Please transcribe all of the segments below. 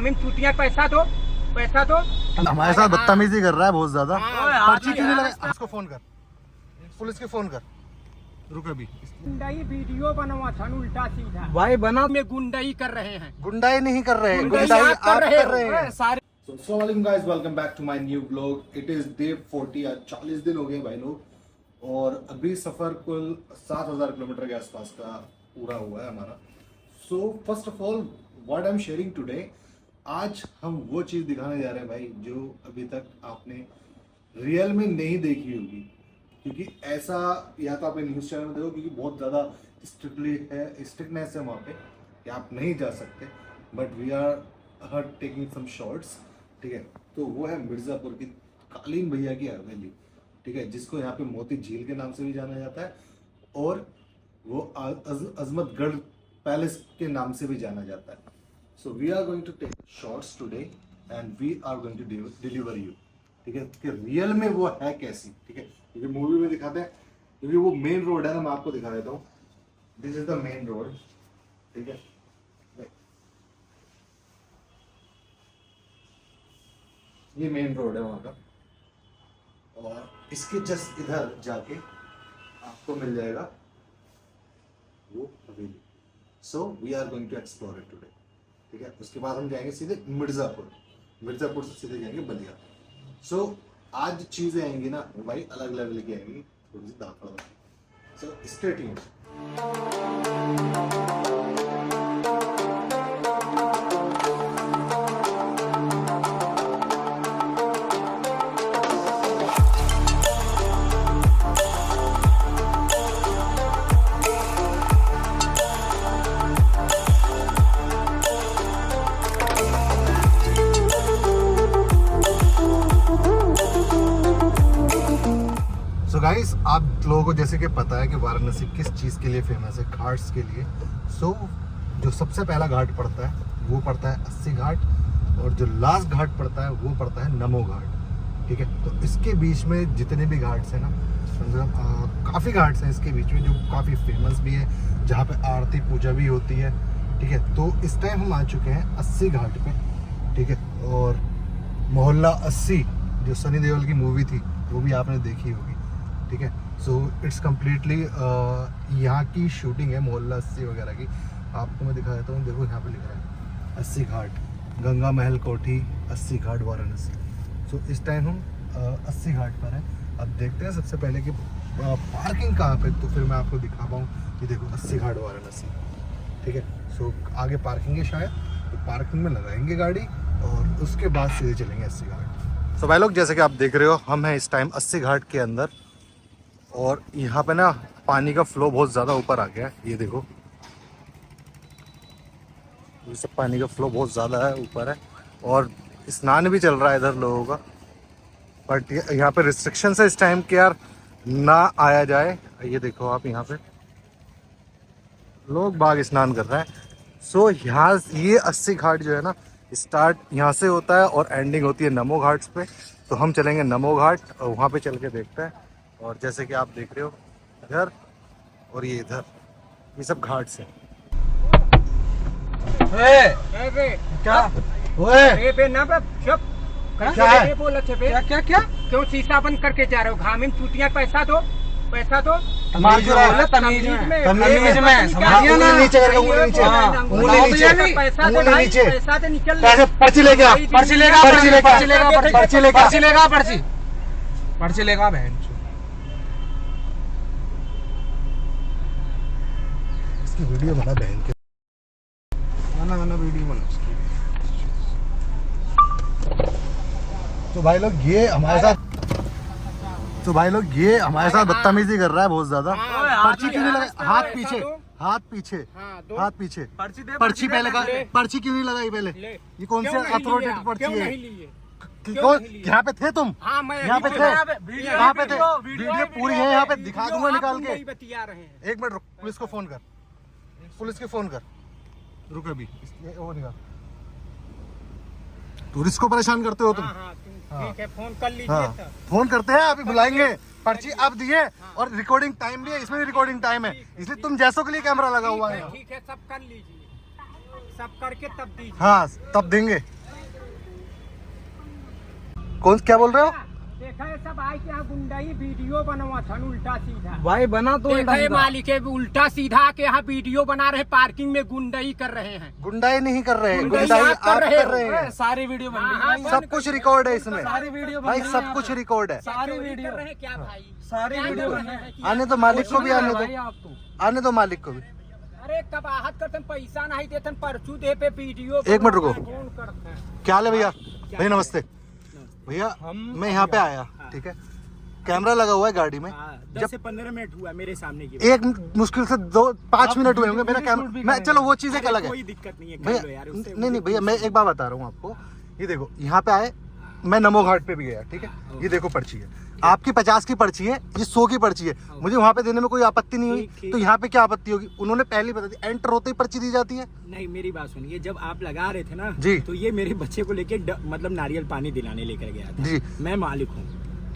चूतिया पैसा दो हमारे साथ बदतमीजी कर रहा है बहुत ज्यादा। पर्ची क्यों नहीं लगा? उसको फोन कर, पुलिस के फोन कर। रुक अभी। गुंडाई वीडियो बनवा था उल्टा सीधा भाई बना में गुंडाई कर रहे हैं। गुंडाई नहीं कर रहे, गुंडाई आप कर रहे हैं सारे। So, Assalamualaikum guys, welcome back to my new vlog. It is day 40, आज 40 दिन हो गए भाई लोग, और अभी सफ़र कुल 7000 किलोमीटर के आसपास का पूरा हुआ है हमारा। So first of all what I am sharing today, आज हम वो चीज़ दिखाने जा रहे हैं भाई जो अभी तक आपने रियल में नहीं देखी होगी, क्योंकि ऐसा या तो आपने न्यूज़ चैनल में देखो, क्योंकि बहुत ज़्यादा स्ट्रिक्टनेस है वहाँ पे कि आप नहीं जा सकते, but we are taking some shorts. ठीक है, तो वो है मिर्ज़ापुर की कालीन भैया की हवेली। ठीक है, जिसको यहाँ पे मोती झील के नाम से भी जाना जाता है, और वो अजमतगढ़ पैलेस के नाम से भी जाना जाता है। So we are going to take shorts today and we are going to deliver you. ठीक है, कि रियल में वो है कैसी। ठीक है, क्योंकि मूवी में दिखाते हैं, क्योंकि वो मेन रोड है ना, मैं आपको दिखा देता हूँ। This is the main road. ठीक है, ये मेन रोड है वहाँ का, और इसके जस्ट इधर जाके आपको मिल जाएगा वो हवेली। So we are going to explore it today. ठीक है, उसके बाद हम जाएंगे सीधे मिर्ज़ापुर, मिर्ज़ापुर से सीधे जाएंगे बलिया। सो आज चीज़ें आएंगी ना भाई, अलग लेवल की आएंगी, थोड़ी सी दाखड़। So stay tuned. So guys, आप लोगों को जैसे कि पता है कि वाराणसी किस चीज़ के लिए फेमस है, घाट्स के लिए। सो जो सबसे पहला घाट पड़ता है वो पड़ता है 80 घाट, और जो लास्ट घाट पड़ता है वो पड़ता है नमो घाट। ठीक है, तो इसके बीच में जितने भी घाट्स हैं ना, मतलब काफ़ी घाट्स हैं इसके बीच में जो काफ़ी फेमस भी है, जहाँ पे आरती पूजा भी होती है। ठीक है, तो इस टाइम हम आ चुके हैं 80 घाट पे। ठीक है, और मोहल्ला 80 जो सनी देओल की मूवी थी वो भी आपने देखी होगी। ठीक है, सो इट्स कम्प्लीटली यहाँ की शूटिंग है, मोहल्ला 80 वगैरह की। आपको मैं दिखा देता हूँ, देखो यहाँ पे लिखा है 80 घाट, गंगा महल कोठी 80 घाट वाराणसी। सो इस टाइम हम 80 घाट पर हैं। अब देखते हैं सबसे पहले कि पार्किंग कहाँ पे, तो फिर मैं आपको दिखा पाऊँ कि देखो 80 घाट वाराणसी। ठीक है, सो आगे पार्किंग है शायद, तो पार्किंग में लगाएंगे गाड़ी और उसके बाद सीधे चलेंगे 80 घाट। सो भाई लोग, जैसे कि आप देख रहे हो, हम हैं इस टाइम 80 घाट के अंदर, और यहाँ पे ना पानी का फ्लो बहुत ज़्यादा ऊपर आ गया है। ये देखो, ये सब पानी का फ्लो बहुत ज़्यादा है, ऊपर है, और स्नान भी चल रहा है इधर लोगों का। बट यहाँ पे रिस्ट्रिक्शन है इस टाइम कि यार ना आया जाए। ये देखो आप, यहाँ पे लोग बाग स्नान कर रहे हैं। सो यहाँ ये 80 घाट जो है ना, स्टार्ट यहाँ से होता है और एंडिंग होती है नमो घाट्स पे। तो हम चलेंगे नमो घाट, और वहाँ पे चल के देखते हैं। और जैसे कि आप देख रहे हो इधर और ये इधर, ये सब घाट्स हैं। क्या क्या क्यों शीशा बंद करके जा रहे हो? घाम में चूतिया पैसा दो तमीज में समझिए ना। नीचे करके उंगली नीचे, उंगली नीचे, उंगली नीचे। पैसा तो निकल पैसे पर्ची लेके आ, पर्ची लेगा पर्ची लेगा बहन। इसकी वीडियो बना बहन के, बना वीडियो बना उसकी। तो भाई लोग ये हमारे साथ बदतमीजी कर रहा है बहुत ज्यादा। पर्ची क्यों नहीं लगाई? हाथ पीछे, हाथ पीछे। पर्ची पहले का, पर्ची क्यों नहीं लगाई पहले? ये कौन सी अथॉरिटी पर्ची है? कौन यहाँ पे थे तुम? यहाँ पे थे, कहाँ पे थे? वीडियो पूरी है, यहाँ पे दिखा दूंगा निकाल के। एक मिनट रुक, पुलिस को फोन कर, पुलिस के फोन कर, रुक अभी। वो निकाल, टूरिस्ट को परेशान करते हो तुम। ठीक है, फोन कर लीजिए। हाँ, फोन करते हैं, अभी बुलाएंगे। पर्ची अब दिए, और रिकॉर्डिंग टाइम भी है, इसमें भी रिकॉर्डिंग टाइम है, इसलिए तुम जैसों के लिए कैमरा लगा हुआ है। ठीक है, सब कर लीजिए। सब करके तब दीजिए। हाँ तब देंगे। कौन क्या बोल रहे हो? देखा है सब आए के यहाँ गुंडाई वीडियो बनवा था उल्टा सीधा। भाई बना तो देखा है मालिक है उल्टा सीधा के यहाँ वीडियो बना रहे, पार्किंग में गुंडाई कर रहे हैं। गुंडाई नहीं कर रहे हैं, गुंडाई गुंडाई आप आप कर रहे कर रहे हो। हैं। सारी वीडियो बन हाँ, रही है सब कुछ रिकॉर्ड है इसमें सारी वीडियो भाई, सब कुछ रिकॉर्ड है। सारी चोरी वीडियो कर रहे हैं क्या भाई? सारी क्या वीडियो कर बन रहे रही हैं कि- आने दो मालिक को भी, आने भाई दो, आप तो आने दो मालिक को भी। अरे कबाहत करते पैसा नहीं देते, पर्चू दे पे वीडियो। एक मिनट रुको। कौन करते हैं? क्या हाल है भैया? भैया नमस्ते। भैया मैं यहाँ पे आया, ठीक है, कैमरा लगा हुआ है गाड़ी में। 10 से 15 मिनट हुआ मेरे सामने की। एक मुश्किल से 2-5 मिनट हुए होंगे मेरा कैमरा। मैं चलो वो चीज़ एक अलग है कोई दिक्कत नहीं है, कर भैया। लो यार उससे। नहीं भैया, मैं एक बात बता रहा हूँ आपको। ये देखो यहाँ पे आए, मैं नमो घाट पे भी गया, ठीक है, ये देखो पर्ची है आपकी 50 की पर्ची है, ये 100 की पर्ची है। मुझे वहाँ पे देने में कोई आपत्ति नहीं हुई, ठीक। तो यहाँ पे क्या आपत्ति होगी? उन्होंने पहले ही बता दी, एंटर होते ही पर्ची दी जाती है। नहीं मेरी बात सुनिए, जब आप लगा रहे थे ना जी। तो ये मेरे बच्चे को लेके मतलब नारियल पानी दिलाने लेकर गया था। जी। मैं मालिक हूँ,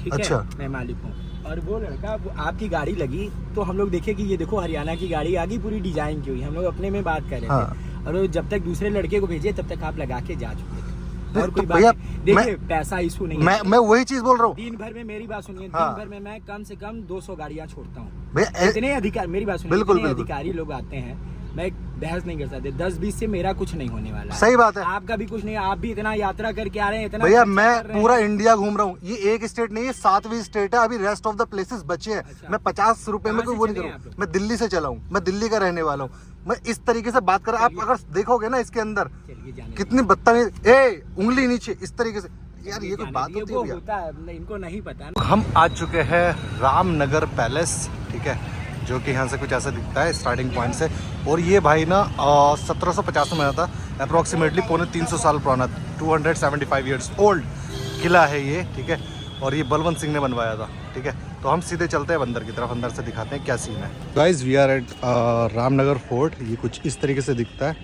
ठीक अच्छा। है, मैं मालिक हूँ। और वो लड़का आपकी गाड़ी लगी तो हम लोग देखे कि ये देखो हरियाणा की गाड़ी आ गई, पूरी डिजाइन की हुई। हम लोग अपने में बात कर रहे हाँ। थे, और वो जब तक दूसरे लड़के को भेजे तब तक आप लगा के जा चुके थे। और तो कोई बात भैया, नहीं। देखिए पैसा इशू नहीं है। मैं वही चीज बोल रहा हूँ दिन भर में मेरी बात सुनिए, हाँ। दिन भर में मैं कम से कम 200 गाड़ियाँ छोड़ता हूँ। भैया। इतने अधिकार, मेरी बात सुनिए, बिल्कुल, इतने बिल्कुल। अधिकारी लोग आते हैं, मैं बहस नहीं कर सकते। 10-20 से मेरा कुछ नहीं होने वाला है। सही बात है आपका भी कुछ नहीं, आप भी इतना यात्रा करके आ रहे हैं, इतना भैया। खर्चा मैं कर रहे पूरा हैं। इंडिया घूम रहा हूँ, ये एक स्टेट नहीं है, 7वीं स्टेट है। अभी रेस्ट ऑफ द प्लेसेस बचे हैं। अच्छा। मैं 50 रुपए में कहाँ कोई से वो नहीं चले हैं करूँ। आप लोग? मैं दिल्ली से चला हूँ, मैं दिल्ली का रहने वाला हूँ। मैं इस तरीके से बात कर रहा, आप अगर देखोगे ना इसके अंदर चलिए जाने कितनी बदतमीज, ए उंगली नीचे, इस तरीके से। यार ये कोई बात दीजिए, होती वो है भैया? होता है, इनको नहीं पता ना। हम आ चुके हैं रामनगर पैलेस, ठीक है, जो कि यहाँ से कुछ ऐसा दिखता है स्टार्टिंग पॉइंट से। और ये भाई ना 1750 में आता, अप्रोक्सीमेटली 350 साल पुराना, 275 ईयर्स ओल्ड किला है ये, ठीक है। और ये बलवंत सिंह ने बनवाया था, ठीक है। तो हम सीधे चलते हैं अंदर की तरफ, अंदर से दिखाते हैं क्या सीन है। Guys we are at Ramnagar fort. ये कुछ इस तरीके से दिखता है,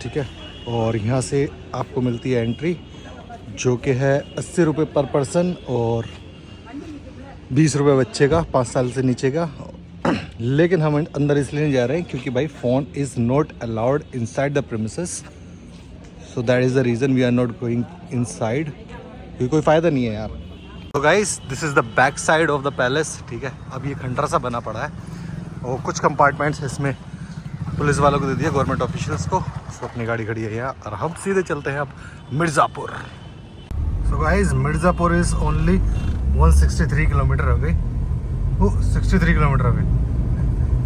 ठीक है। और यहाँ से आपको मिलती है एंट्री, जो कि है 80 रुपये पर पर्सन और 20 रुपये बच्चे का 5 साल से नीचे का। लेकिन हम अंदर इसलिए नहीं जा रहे हैं क्योंकि भाई phone is not allowed inside the premises, so that is the reason we are not going inside, क्योंकि कोई फ़ायदा नहीं है यार। तो guys this is the back side of the palace, ठीक है। अब ये खंडरा सा बना पड़ा है और कुछ कंपार्टमेंट्स इसमें पुलिस वालों को दे दिया, गवर्नमेंट ऑफिशियल्स को। सो अपनी गाड़ी खड़ी है यहाँ और हम सीधे चलते हैं अब Mirzapur. So guys Mirzapur is only 163 kilometre away. 63 kilometre away,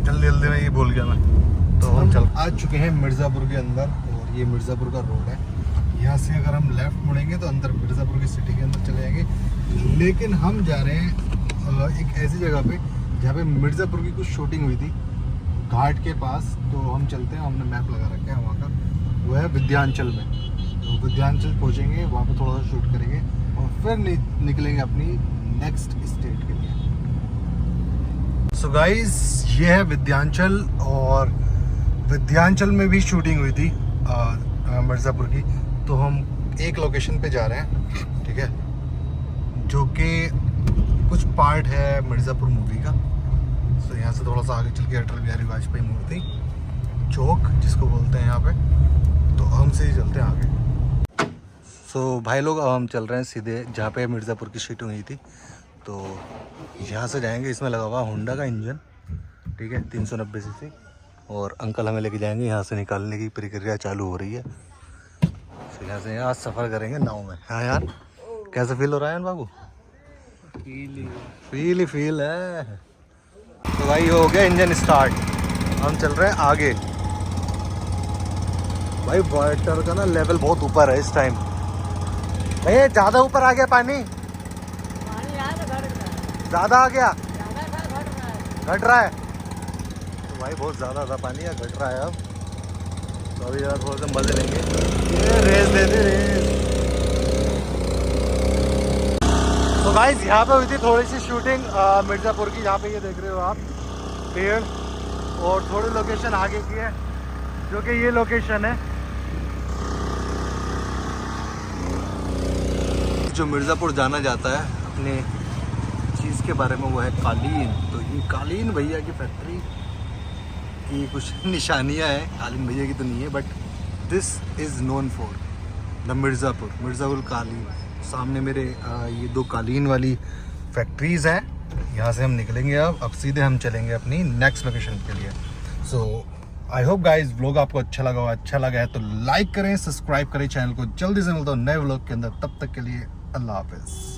जल्दी जल्दी में ये बोल गया मैं। तो हम चल आ चुके हैं मिर्ज़ापुर के अंदर और ये मिर्ज़ापुर का रोड है। यहाँ से अगर हम लेफ्ट मुड़ेंगे तो अंदर मिर्ज़ापुर की सिटी के अंदर चले जाएंगे। लेकिन हम जा रहे हैं एक ऐसी जगह पे जहाँ पे मिर्ज़ापुर की कुछ शूटिंग हुई थी घाट के पास। तो हम चलते हैं, हमने मैप लगा रखा है वहाँ का, वो है विंध्याचल में। तो विंध्याचल पहुँचेंगे, वहाँ पे थोड़ा सा शूट करेंगे और फिर निकलेंगे अपनी नेक्स्ट स्टेट के लिए। सो गाइस ये है विंध्याचल और विंध्याचल में भी शूटिंग हुई थी मिर्ज़ापुर की। तो हम एक लोकेशन पे जा रहे हैं, ठीक है, जो कि कुछ पार्ट है मिर्ज़ापुर मूवी का। सो यहाँ से थोड़ा सा आगे चल के अटल बिहारी वाजपेयी मूर्ति चौक जिसको बोलते हैं यहाँ पे, तो हम सीधे चलते हैं आगे। सो भाई लोग अब हम चल रहे हैं सीधे जहाँ पे मिर्ज़ापुर की शूटिंग हुई थी। तो यहाँ से जाएंगे, इसमें लगा हुआ होंडा का इंजन, ठीक है, 390 सीसी। और अंकल हमें लेके जाएंगे, यहाँ से निकालने की प्रक्रिया चालू हो रही है। तो यहाँ से आज सफ़र करेंगे नाव में। हाँ यार कैसा फील हो रहा है बाबू? फील ही फील है। तो भाई हो गया इंजन स्टार्ट, हम चल रहे हैं आगे। भाई वाटर का ना लेवल बहुत ऊपर है इस टाइम। भैया ज़्यादा ऊपर आ गया पानी, ज़्यादा आ गया, घट रहा है। तो भाई बहुत ज़्यादा था पानी, या घट रहा है अब। तो अभी ज़रा थोड़ा सा मजे लेंगे, रेस दे दे रेस। तो गाइस यहाँ पे हुई थी थोड़ी सी शूटिंग मिर्ज़ापुर की। यहाँ पे ये देख रहे हो आप पेड़, और थोड़ी लोकेशन आगे की है, जो कि ये लोकेशन है। जो मिर्ज़ापुर जाना जाता है अपने चीज़ के बारे में, वो है कालीन। तो ये कालीन भैया की फैक्ट्री की कुछ निशानियां हैं, कालीन भैया की तो नहीं है but this is known for the Mirzapur कालीन। सामने मेरे ये 2 कालीन वाली फैक्ट्रीज़ हैं। यहाँ से हम निकलेंगे अब सीधे हम चलेंगे अपनी नेक्स्ट लोकेशन के लिए। सो आई होप गाइस व्लॉग आपको अच्छा लगा हो। अच्छा लगा है तो लाइक करें, सब्सक्राइब करें चैनल को। जल्दी से मिलता हूँ नए व्लॉग के अंदर, तब तक के लिए अल्लाह हाफिज़।